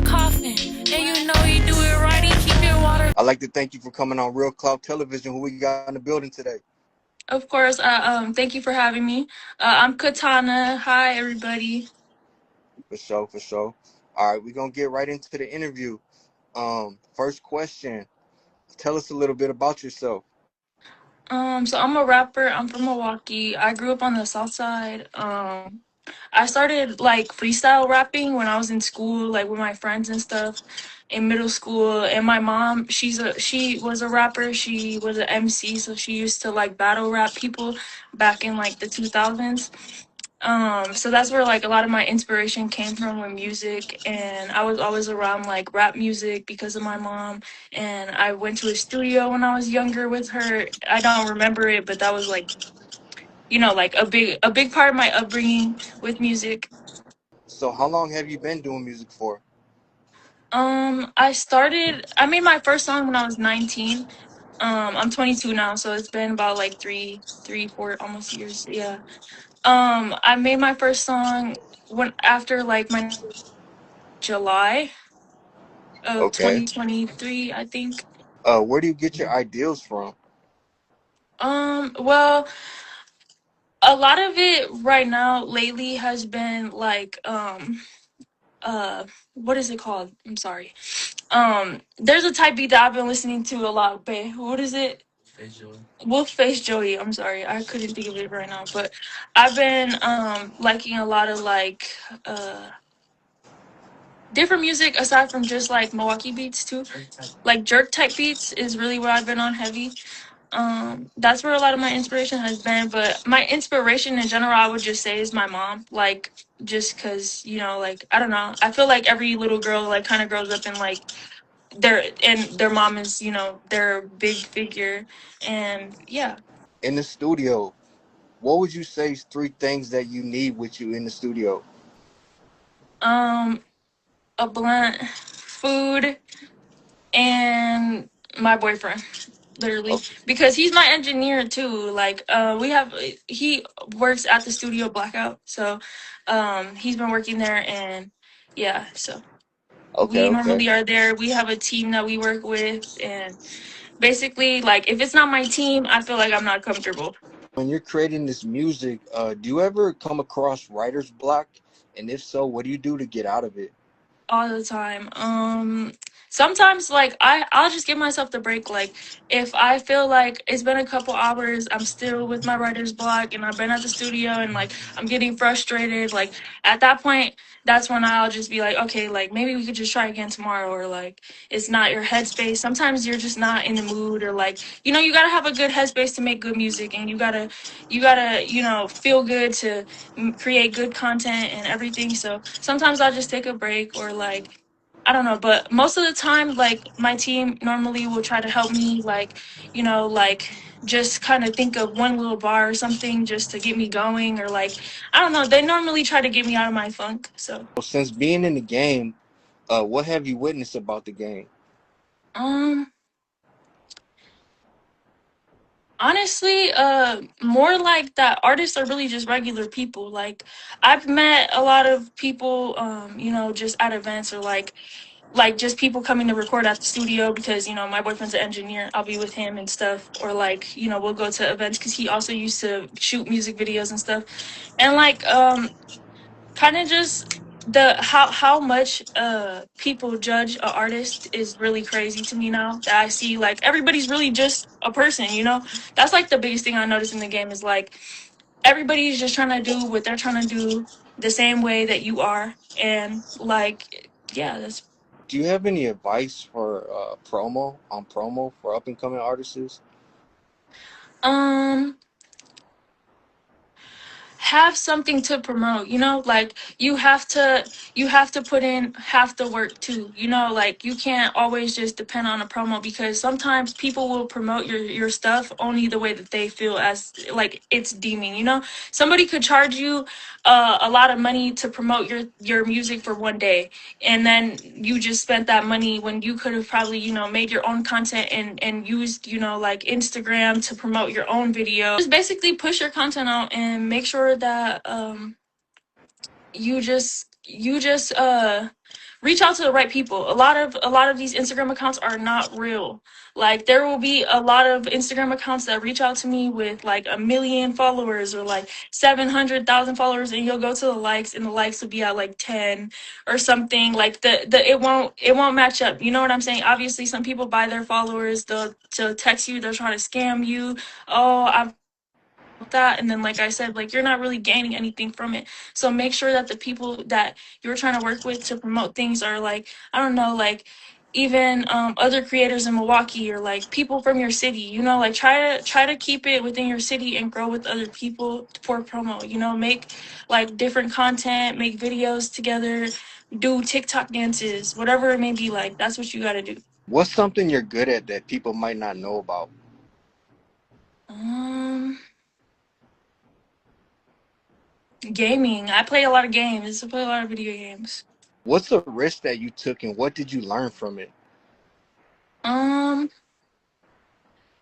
coffin. And you know he do it right, he keep it water. I'd like to thank you for coming on Real Cloud Television. Who we got in the building today? Of course. Thank you for having me. I'm Katana. Hi, everybody. For sure, for sure. All right, we're gonna get right into the interview. First question. Tell us a little bit about yourself. So I'm a rapper. I'm from Milwaukee. I grew up on the South Side. I started like freestyle rapping when I was in school, like with my friends and stuff in middle school. And my mom, she was a rapper. She was an MC, so she used to like battle rap people back in like the 2000s. So that's where like a lot of my inspiration came from with music, and I was always around like rap music because of my mom. And I went to a studio when I was younger with her. I don't remember it, but that was like, like a big part of my upbringing with music. So, how long have you been doing music for? I made my first song when I was 19. I'm 22 now, so it's been about like 4 almost years. Yeah. I made my first song when after like my July of Okay. 2023, I think. Where do you get your ideals from? Well, a lot of it right now lately has been like uh what is it called? I'm sorry. There's a type beat that I've been listening to a lot, but what is it? Wolf Face Joey. I'm sorry, I couldn't think of it right now, but I've been liking a lot of like uh different music aside from just like Milwaukee beats too. Like jerk type beats is really what I've been on heavy. That's where a lot of my inspiration has been, but my inspiration in general I would just say is my mom. Like, just because, like, I don't know, I feel like every little girl like kind of grows up in like their mom is, their big figure. And yeah. In the studio, what would you say is three things that you need with you in the studio? um a blunt, food, and my boyfriend, literally, Okay. because he's my engineer too. Like, he works at the studio Blackout, so he's been working there. And yeah, so Okay, we okay. normally are there. We have a team that we work with, and basically, like, if it's not my team, I feel like I'm not comfortable. When you're creating this music, do you ever come across writer's block? And if so, what do you do to get out of it? All the time. Sometimes like I'll just give myself the break. Like, if I feel like it's been a couple hours, I'm still with my writer's block and I've been at the studio and like I'm getting frustrated, like at that point, that's when I'll just be like, okay, like maybe we could just try again tomorrow, or like it's not your headspace. Sometimes you're just not in the mood, or like, you gotta have a good headspace to make good music, and you gotta feel good to create good content and everything. So sometimes I'll just take a break, or like, I don't know, but most of the time, like, my team normally will try to help me, like, like, just kind of think of one little bar or something just to get me going, or like, I don't know, they normally try to get me out of my funk. So Since being in the game, what have you witnessed about the game? um honestly, more like that artists are really just regular people. Like, I've met a lot of people, just at events, or like just people coming to record at the studio because my boyfriend's an engineer. I'll be with him and stuff, or like, we'll go to events because he also used to shoot music videos and stuff. And like, kind of just the how much people judge an artist is really crazy to me now, that I see like everybody's really just a person. That's like the biggest thing I notice in the game, is like everybody's just trying to do what they're trying to do the same way that you are. And like, yeah, that's Do you have any advice for promo for up and coming artists? um have something to promote. Like, you have to put in half the work too. Like, you can't always just depend on a promo, because sometimes people will promote your stuff only the way that they feel as like it's deeming. Somebody could charge you a lot of money to promote your music for one day, and then you just spent that money when you could have probably made your own content and used like Instagram to promote your own video. Just basically push your content out and make sure that you just reach out to the right people. A lot of these Instagram accounts are not real. Like there will be a lot of Instagram accounts that reach out to me with like 1 million followers or like 700,000 followers, and you'll go to the likes, and the likes will be at like 10 or something. Like the it won't match up. You know what I'm saying? Obviously, some people buy their followers. They'll text you. They'll try to scam you. Oh, I've that, and then like I said, like you're not really gaining anything from it. So make sure that the people that you're trying to work with to promote things are like, I don't know, like even other creators in Milwaukee, or like people from your city, like try to keep it within your city and grow with other people for promo. Make like different content, make videos together, do TikTok dances, whatever it may be. Like that's what you got to do. What's something you're good at that people might not know about? um Gaming. I play a lot of games. I play a lot of video games. What's a risk that you took and what did you learn from it? Um,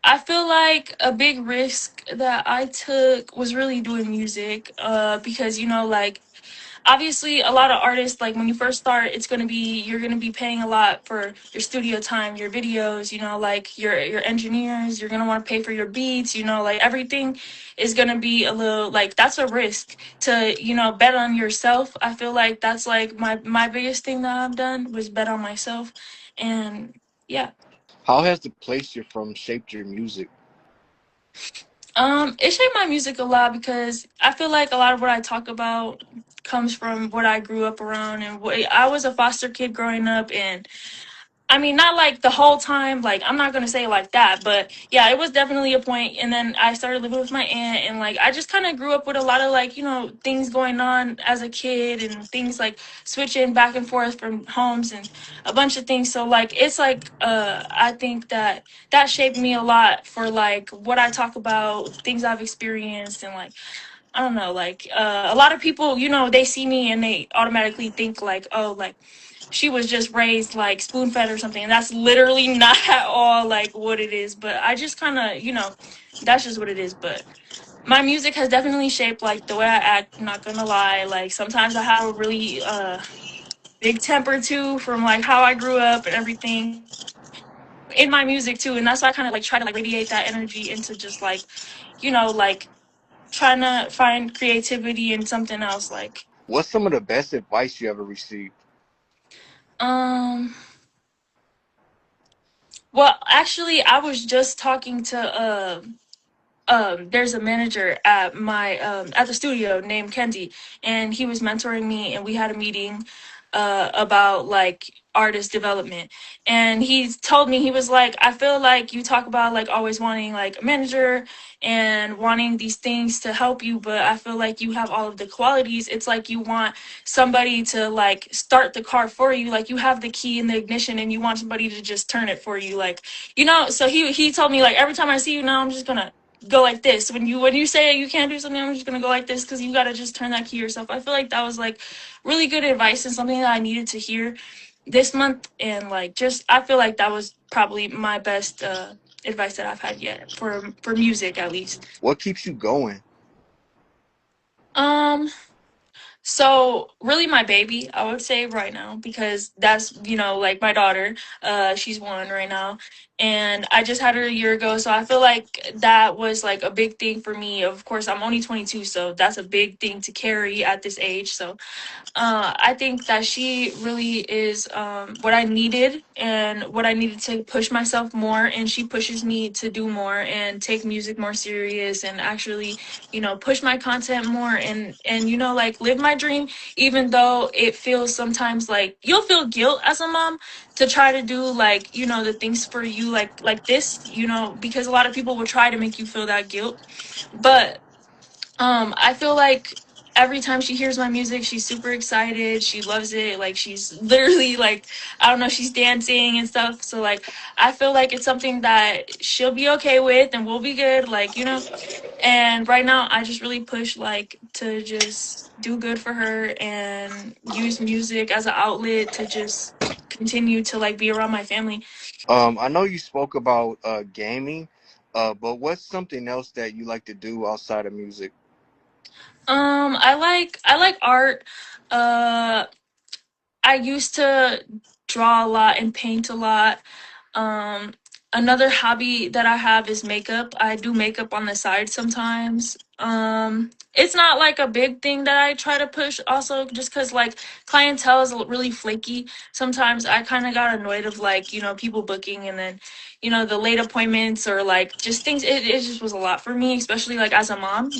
I feel like a big risk that I took was really doing music. Because like obviously a lot of artists, like when you first start, you're gonna be paying a lot for your studio time, your videos, like your engineers. You're gonna want to pay for your beats. Like everything is gonna be a little like that's a risk to bet on yourself. I feel like that's like my biggest thing that I've done was bet on myself, and yeah. How has the place you're from shaped your music? It shaped my music a lot because I feel like a lot of what I talk about comes from what I grew up around, and I was a foster kid growing up, and I mean, not like the whole time, like I'm not gonna say it like that, but yeah, it was definitely a point. And then I started living with my aunt, and like I just kind of grew up with a lot of like things going on as a kid, and things like switching back and forth from homes and a bunch of things. So like it's like I think that shaped me a lot for like what I talk about, things I've experienced, and like I don't know, like a lot of people, they see me and they automatically think like, oh, like she was just raised like spoon fed or something, and that's literally not at all like what it is. But I just kind of, that's just what it is. But my music has definitely shaped like the way I act. I'm not gonna lie, like sometimes I have a really big temper too, from like how I grew up and everything in my music too, and that's why I kind of like try to like radiate that energy into just like like trying to find creativity in something else. Like What's some of the best advice you ever received? um well, actually, I was just talking to there's a manager at my at the studio named Kenzie, and he was mentoring me, and we had a meeting about like artist development. And he told me, he was like, I feel like you talk about like always wanting like a manager and wanting these things to help you, but I feel like you have all of the qualities. It's like you want somebody to like start the car for you, like you have the key in the ignition and you want somebody to just turn it for you. Like so he told me like every time I see you now, I'm just gonna go like this. When you say you can't do something, I'm just gonna go like this, because you gotta just turn that key yourself. I feel like that was like really good advice and something that I needed to hear this month. And like just I feel like that was probably my best advice that I've had yet for music, at least. What keeps you going? um So really my baby, I would say right now, because that's, like my daughter. She's 1 right now. And I just had her a year ago. So I feel like that was like a big thing for me. Of course, I'm only 22, so that's a big thing to carry at this age. So I think that she really is what I needed and what I needed to push myself more. And she pushes me to do more and take music more serious and actually, push my content more, and like live my dream, even though it feels sometimes like you'll feel guilt as a mom to try to do like, the things for you like this, because a lot of people will try to make you feel that guilt. But I feel like every time she hears my music, she's super excited. She loves it. Like she's literally like, I don't know, she's dancing and stuff. So like I feel like it's something that she'll be okay with and we'll be good, like, And right now I just really push like to just do good for her and use music as an outlet to just continue to like be around my family. I know you spoke about gaming, but what's something else that you like to do outside of music? I like art. Uh I used to draw a lot and paint a lot. Um, Another hobby that I have is makeup. I do makeup on the side sometimes. It's not like a big thing that I try to push also just because like clientele is really flaky. Sometimes I kind of got annoyed of like, people booking and then, the late appointments or like just things. It just was a lot for me, especially like as a mom.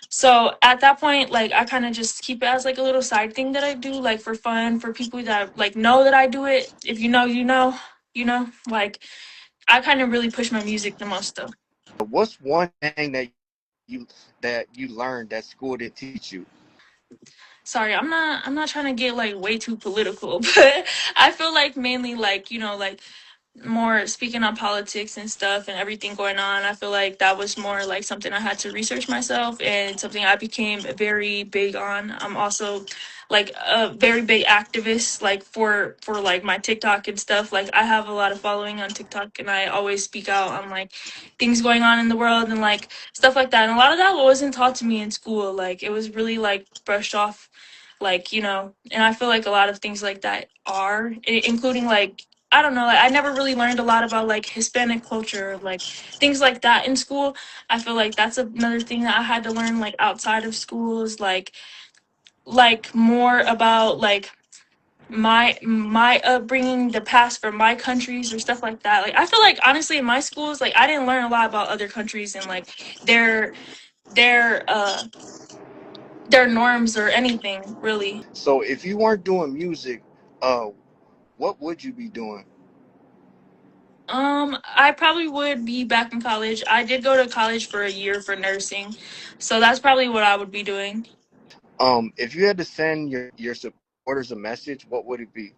So at that point, like I kind of just keep it as like a little side thing that I do, like for fun, for people that like know that I do it. If you know, you know, like I kind of really push my music the most though. What's one thing you that you learned that school didn't teach you? Sorry, I'm not trying to get like way too political, but I feel like mainly like, like more speaking on politics and stuff and everything going on. I feel like that was more like something I had to research myself and something I became very big on. I'm also like a very big activist like for like my TikTok and stuff. Like I have a lot of following on TikTok and I always speak out on like things going on in the world and like stuff like that. And a lot of that wasn't taught to me in school. Like it was really like brushed off like and I feel like a lot of things like that are including like I don't know, like I never really learned a lot about like Hispanic culture, like things like that in school. I feel like that's another thing that I had to learn like outside of schools, like more about like my upbringing, the past from my countries or stuff like that. Like I feel like honestly in my schools, like I didn't learn a lot about other countries and like their their uh their norms or anything really. So if you weren't doing music, uh, what would you be doing? I probably would be back in college. I did go to college for a year for nursing, so that's probably what I would be doing. If you had to send your supporters a message, what would it be?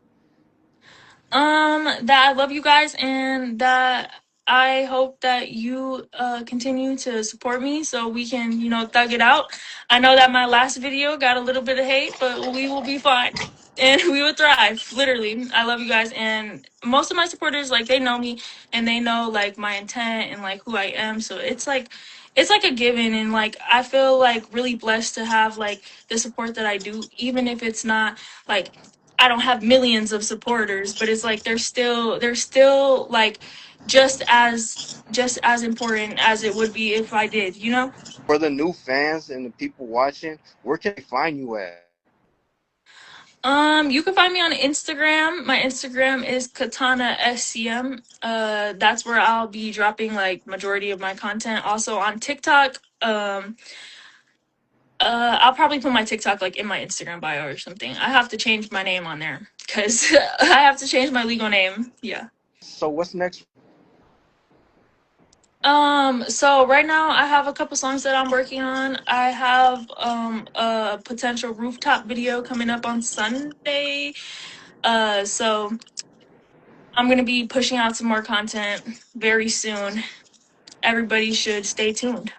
That I love you guys and that I hope that you continue to support me so we can, thug it out. I know that my last video got a little bit of hate, but we will be fine. And we will thrive. Literally. I love you guys and most of my supporters like they know me and they know like my intent and like who I am. So it's like a given and like I feel like really blessed to have like the support that I do, even if it's not like I don't have millions of supporters, but it's like they're still like just as important as it would be if I did. For the new fans and the people watching, where can they find you at? You can find me on Instagram. My Instagram is Katana SCM. That's where I'll be dropping like majority of my content. Also on TikTok. I'll probably put my TikTok like in my Instagram bio or something. I have to change my name on there because I have to change my legal name. Yeah. So what's next? So right now I have a couple songs that I'm working on. I have a potential rooftop video coming up on Sunday. So I'm gonna be pushing out some more content very soon. Everybody should stay tuned.